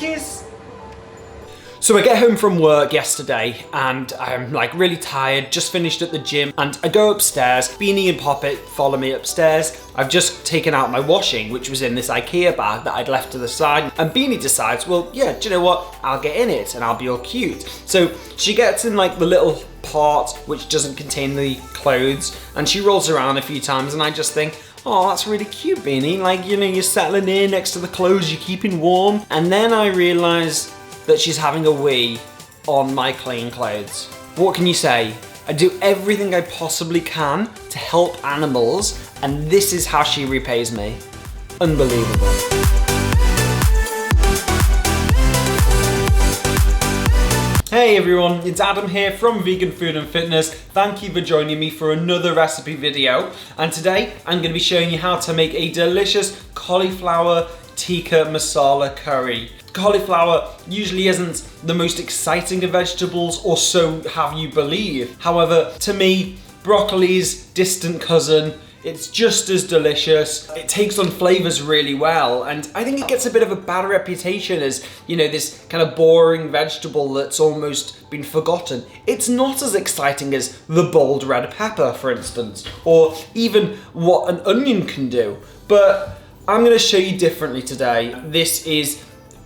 Cheers! So I get home from work yesterday and I'm like really tired, just finished at the gym, and I go upstairs. Beanie and Poppet follow me upstairs. I've just taken out my washing, which was in this IKEA bag that I'd left to the side, and Beanie decides, well, yeah, do you know what? I'll get in it and I'll be all cute. So she gets in like the little part which doesn't contain the clothes, and she rolls around a few times, and I just think, oh, that's really cute, Beanie. Like, you know, you're settling in next to the clothes, you're keeping warm. And then I realise that she's having a wee on my clean clothes. What can you say? I do everything I possibly can to help animals, and this is how she repays me. Unbelievable. Hey everyone, it's Adam here from Vegan Food and Fitness. Thank you for joining me for another recipe video. And today I'm going to be showing you how to make a delicious cauliflower tikka masala curry. Cauliflower usually isn't the most exciting of vegetables, or so have you believe. However, to me, broccoli's distant cousin. It's just as delicious. It takes on flavors really well, and I think it gets a bit of a bad reputation as, you know, this kind of boring vegetable that's almost been forgotten. It's not as exciting as the bold red pepper, for instance, or even what an onion can do. But I'm gonna show you differently today. This is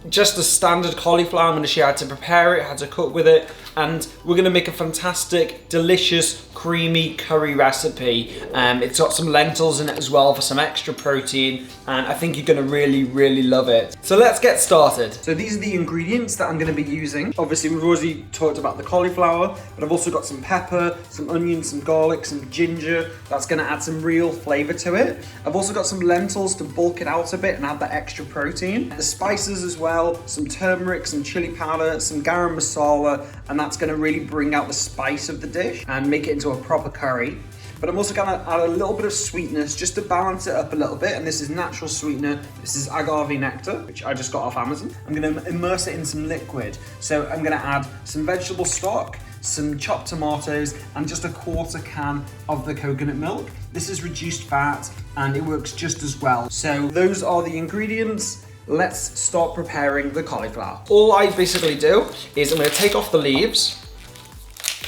just a standard cauliflower. I'm gonna show you how to prepare it, how to cook with it, and we're gonna make a fantastic, delicious, creamy curry recipe. It's got some lentils in it as well for some extra protein, and I think you're gonna really, really love it. So let's get started. So these are the ingredients that I'm gonna be using. Obviously, we've already talked about the cauliflower, but I've also got some pepper, some onions, some garlic, some ginger. That's gonna add some real flavor to it. I've also got some lentils to bulk it out a bit and add that extra protein. The spices as well, some turmeric, some chili powder, some garam masala, and that's gonna really bring out the spice of the dish and make it into a proper curry. But I'm also gonna add a little bit of sweetness just to balance it up a little bit, and this is natural sweetener. This is agave nectar, which I just got off Amazon. I'm gonna immerse it in some liquid. So I'm gonna add some vegetable stock, some chopped tomatoes, and just a quarter can of the coconut milk. This is reduced fat and it works just as well. So those are the ingredients. Let's start preparing the cauliflower. All I basically do is I'm gonna take off the leaves.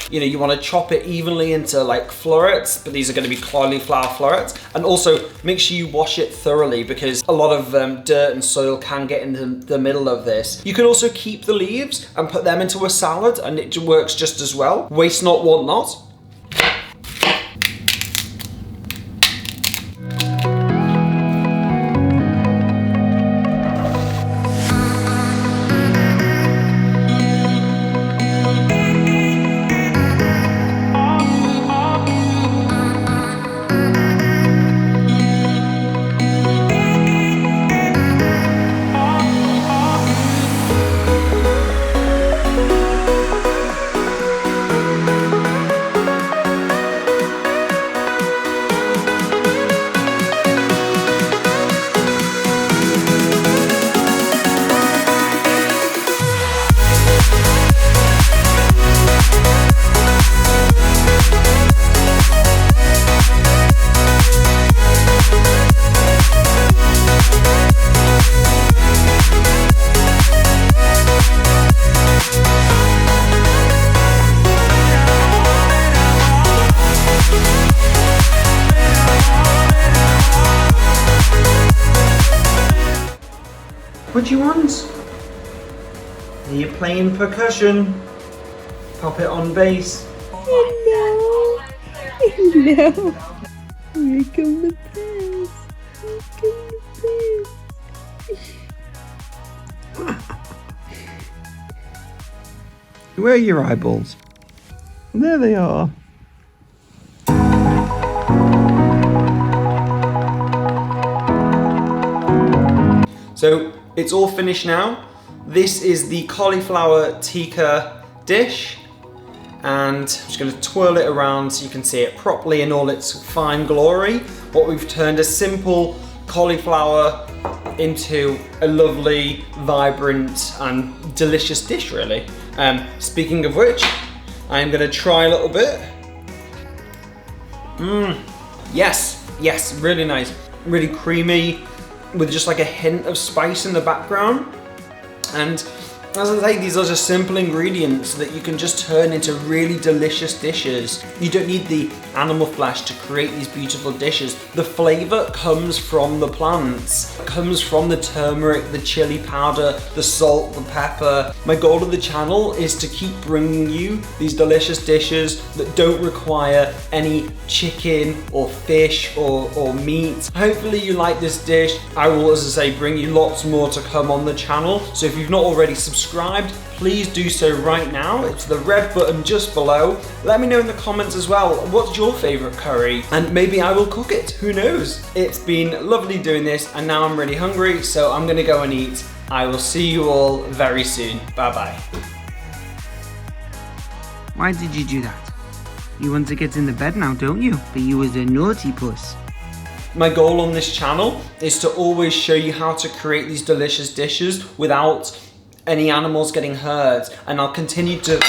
You know, you wanna chop it evenly into like florets, but these are gonna be cauliflower florets. And also make sure you wash it thoroughly, because a lot of dirt and soil can get into the middle of this. You can also keep the leaves and put them into a salad, and it works just as well. Waste not, want not. What do you want? Are you playing percussion? Pop it on bass. Hello. Hello. Here come the bass. Here come the bass. Where are your eyeballs? There they are. So it's all finished now. This is the cauliflower tikka dish, and I'm just going to twirl it around so you can see it properly in all its fine glory. What we've turned a simple cauliflower into a lovely, vibrant and delicious dish, really. Speaking of which, I'm going to try a little bit. Yes, really nice, really creamy, with just like a hint of spice in the background. And as I say, these are just simple ingredients that you can just turn into really delicious dishes. You don't need the animal flesh to create these beautiful dishes. The flavor comes from the plants. It comes from the turmeric, the chili powder, the salt, the pepper. My goal of the channel is to keep bringing you these delicious dishes that don't require any chicken or fish or meat. Hopefully you like this dish. I will, as I say, bring you lots more to come on the channel. So if you've not already subscribed, please do so right now. It's the red button just below. Let me know in the comments as well, what's your favorite curry? And maybe I will cook it, who knows? It's been lovely doing this, and now I'm really hungry, so I'm gonna go and eat. I will see you all very soon. Bye-bye. Why did you do that? You want to get in the bed now, don't you? But you was a naughty puss. My goal on this channel is to always show you how to create these delicious dishes without any animals getting hurt, and I'll continue to